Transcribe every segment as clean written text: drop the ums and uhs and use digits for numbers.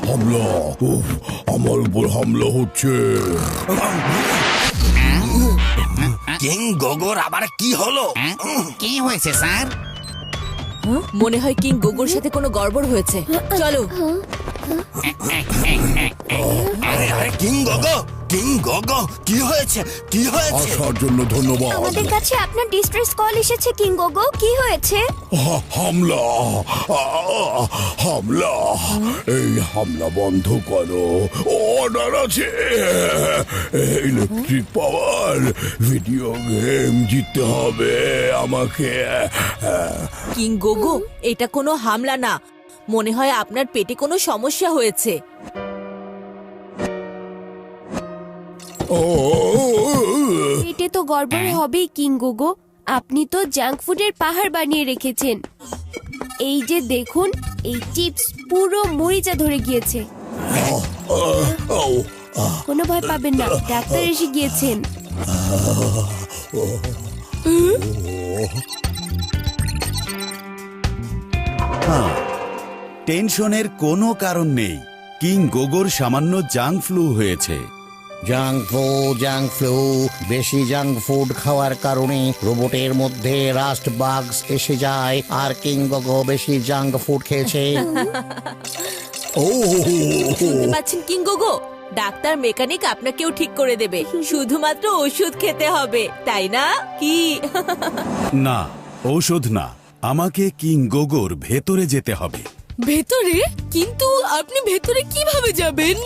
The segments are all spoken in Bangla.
হামলা! উফ, আমার উপর হামলা হচ্ছে। কিং গোগোর আবার কি হলো? কি হয়েছে স্যার? মনে হয় কিং গোগোর সাথে কোনো গড়বড় হয়েছে। চলো। আরে আরে কিং গোগো, কিং গোগো, কি হয়েছে? কি হয়েছে? আসার জন্য ধন্যবাদ। আমাদের কাছে আপনার ডিস্ট্রেস কল এসেছে কিং গোগো, কি হয়েছে? হামলা! হামলা! এই হামলা বন্ধ করো, অর্ডার আছে। ইলেকট্রিক পাওয়ার ভিডিও গেম জিততে হবে আমাকে। কিং গোগো, এটা কোনো হামলা না, মনে হয় আপনার পেটে কোনো সমস্যা হয়েছে। পেটে তো গড়বড় হবেই কিং গোগো, আপনি তো জাঙ্ক ফুডের পাহাড় বানিয়ে রেখেছেন। এই যে দেখুন, এই চিপস পুরো মরিচা ধরে গিয়েছে। কোনো ভয় পাবেন না, ডাক্তার এসে গিয়েছেন। টেনশনের কোনো কারণ নেই। কিং গোগোর সামান্য জাঙ্ক ফ্লু হয়েছে। জাঙ্ক ফ্লু, বেশি জাঙ্ক ফুড খাওয়ার কারণে রোবটের মধ্যে রাস্ট বাগস এসে যায়, আর কিং গোগো বেশি জাঙ্ক ফুড খেয়েছে। শুনতে পাচ্ছেন কিং গোগো? ডাক্তার মেকানিক আপনাকেও ঠিক করে দেবে, শুধুমাত্র ওষুধ খেতে হবে, তাই না কি? না, ঔষধ না, আমাকে কিং গোগোর ভেতরে যেতে হবে। ভেতরে? কিন্তু আপনি ভেতরে কিভাবে যাবেন?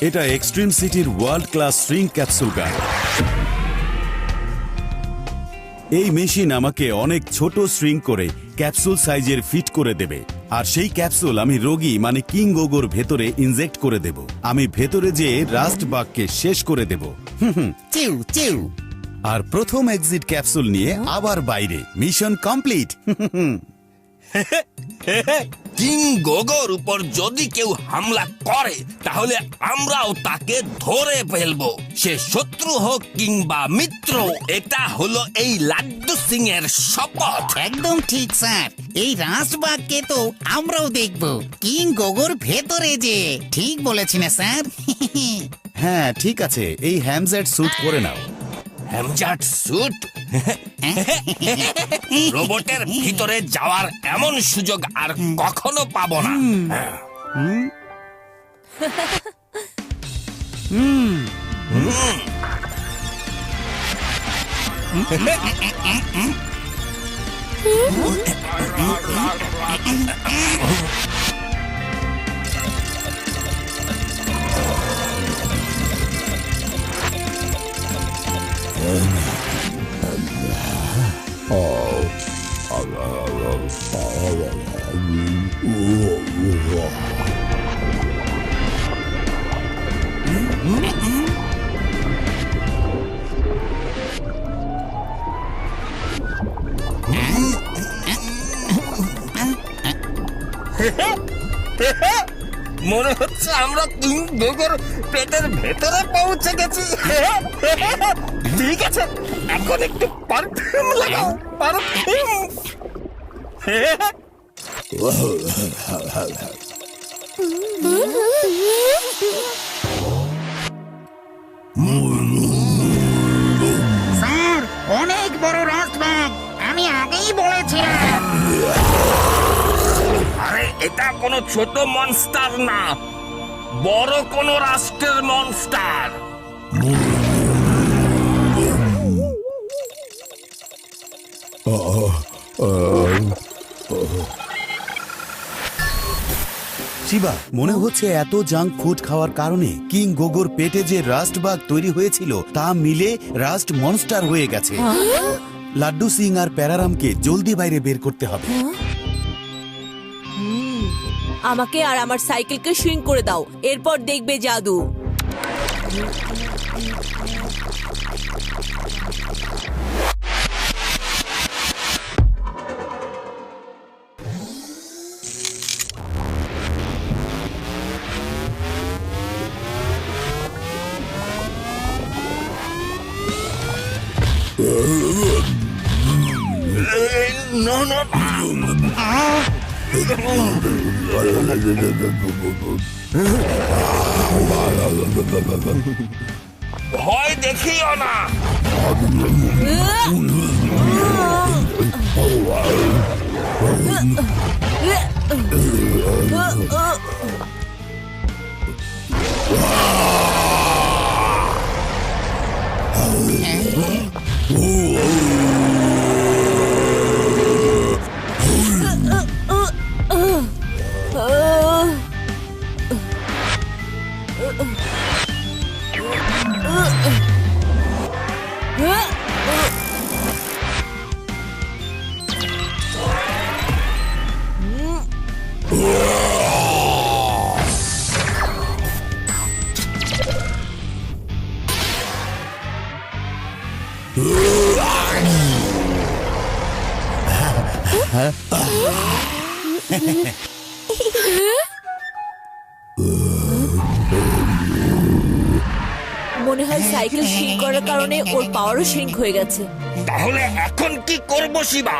এটা এক্সট্রিম সিটির ওয়ার্ল্ড ক্লাস শ্রিঙ্ক ক্যাপসুল গান। এই মেশিন আমাকে অনেক ছোট শ্রিঙ্ক করে ক্যাপসুল সাইজের ফিট করে দেবে, আর সেই ক্যাপসুল আমি রোগী মানে কিং গোগোর ভেতরে ইনজেক্ট করে দেব। আমি ভেতরে যেয়ে রাস্ট বাগকে শেষ করে দেব। চিউ চিউ। আর প্রথম এক্সিট ক্যাপসুল নিয়ে আবার বাইরে। Mission complete. কিং গোগোর উপর যদি কেউ হামলা করে তাহলে আমরাও তাকে ধরে ফেলবো, সে শত্রু হোক কিংবা মিত্র। এটা হলো এই লাড্ডু সিং এর শপথ। একদম ঠিক স্যার, এই রাজবাগকে তো আমরাও দেখব কিং গোগোর ভেতরে যে। ঠিক বলেছেন স্যার। হ্যাঁ ঠিক আছে, এই হ্যামজেট স্যুট পরে নাও। হ্যামজাট স্যুট? রোবটের ভিতরে যাওয়ার এমন সুযোগ আর কখনো পাবো না। মনে হচ্ছে আমরা কিং গোগোর পেটের ভেতরে পৌঁছে গেছি। ঠিক আছে, এখন একটু পারফিউম লাগাও, পারফিউম। স্যার, অনেক বড় রাজবাগ, আমি আগেই বলেছিলাম। আরে এটা কোনো ছোট মনস্টার না, বড় কোনো রাষ্ট্রের মনস্টার। শিবা, মনে হচ্ছে এত জাঙ্ক ফুড খাওয়ার কারণে কিং গোগোর পেটে যে রাস্ট বাগ তৈরি হয়েছিল তা মিলে রাস্ট মনস্টার হয়ে গেছে। লাড্ডু সিং আর প্যারারামকে জলদি বাইরে বের করতে হবে। আমাকে আর আমার সাইকেলকে সুইং করে দাও, এরপর দেখবে জাদু। না না, ভয় দেখিও না। মনে হয় সাইকেল শিঙ্ক করার কারণে ওর পাওয়ারও শিঙ্ক হয়ে গেছে। তাহলে এখন কি করব শিবা?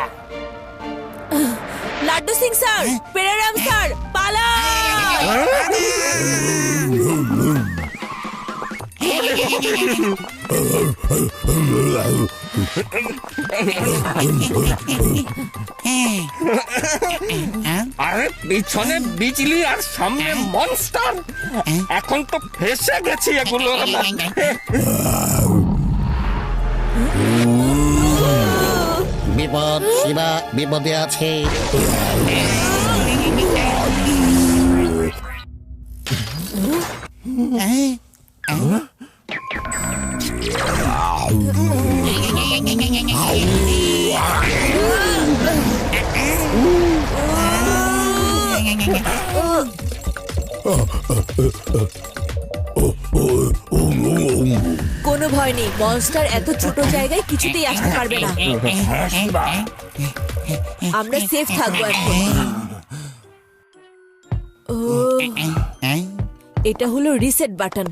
লাড্ডু সিং স্যার, পেরারাম স্যার, আরে পিছনে বিজলি আর সামনে মনস্টার, এখন তো ফেসে গেছি এগুলোর মধ্যে। বিপদ, শিবা বিপদে আছে। কোনো ভয় নেই, মনস্টার এত ছোট জায়গায় কিছুতেই আসতে পারবে না। আমরা সেফ থাকবো এখন। এটা হলো রিসেট বাটন।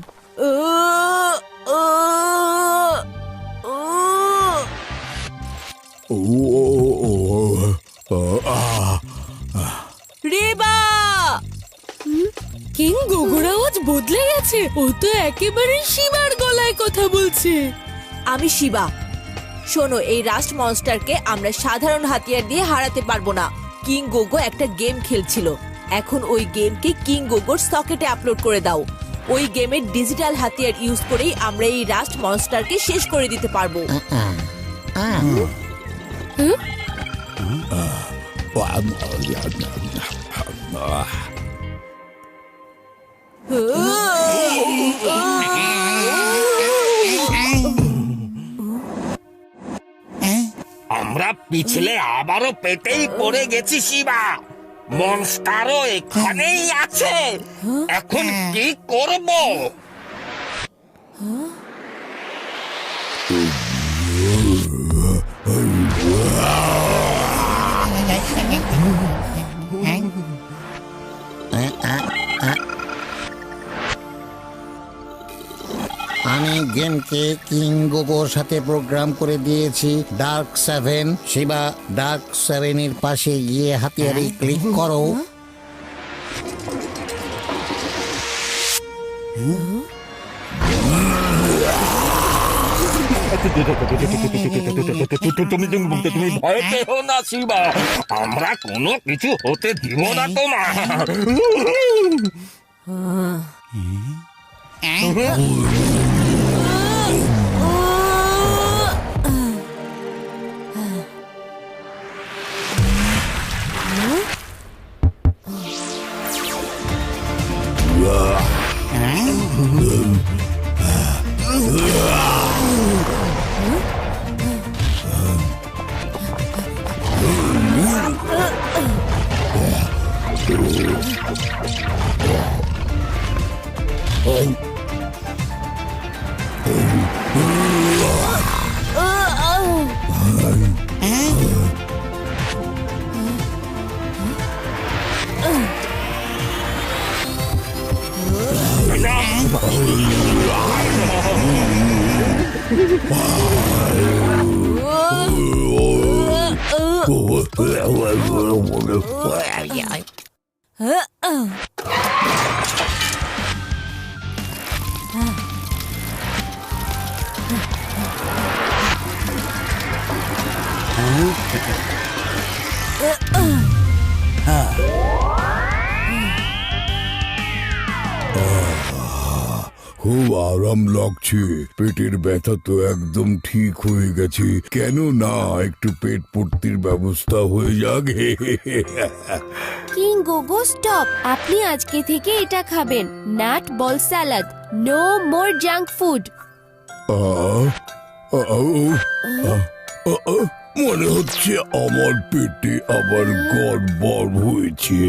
রেবা, কিং গোগোর আওয়াজ বদলে গেছে। ও তো একেবারে শিবার গলায় কথা বলছে। আমি শিবা। শোনো, এই রাস্ট মনস্টারকে আমরা সাধারণ হাতিয়ার দিয়ে হারাতে পারবো না। কিং গোগো একটা গেম খেলছিল, এখন ওই গেমকে কিং গোগোর সকেটে আপলোড করে দাও। ওই গেমের ডিজিটাল হাতিয়ার ইউজ করেই আমরা এই রাস্ট মনস্টারকে শেষ করে দিতে পারবো। আমরা পিছলে আবারও পেটেই পড়ে গেছি শিবা। মনস্টারও এখানেই আছে। এখন কি করব? আমি গেমকে কিং গোগোর সাথে প্রোগ্রাম করে দিয়েছি ডার্ক 7। শিবা, ডার্ক 7 এর পাশে গিয়ে হাতিয়ারে ক্লিক করো। তুমি ভয় পেও না শিবা, আমরা কোনো কিছু হতে দিব না তোমার। খুব আরাম লাগছে, পেটের ব্যথা তো একদম ঠিক হয়ে গেছে। কেন না একটু পেট পূর্তির ব্যবস্থা হয়ে যাক। কিং গোগো স্টপ, আপনি আজকে থেকে এটা খাবেন, nut bowl salad, no more junk food. মনে হচ্ছে আমার পেটে আবার গড়বড় হয়েছে।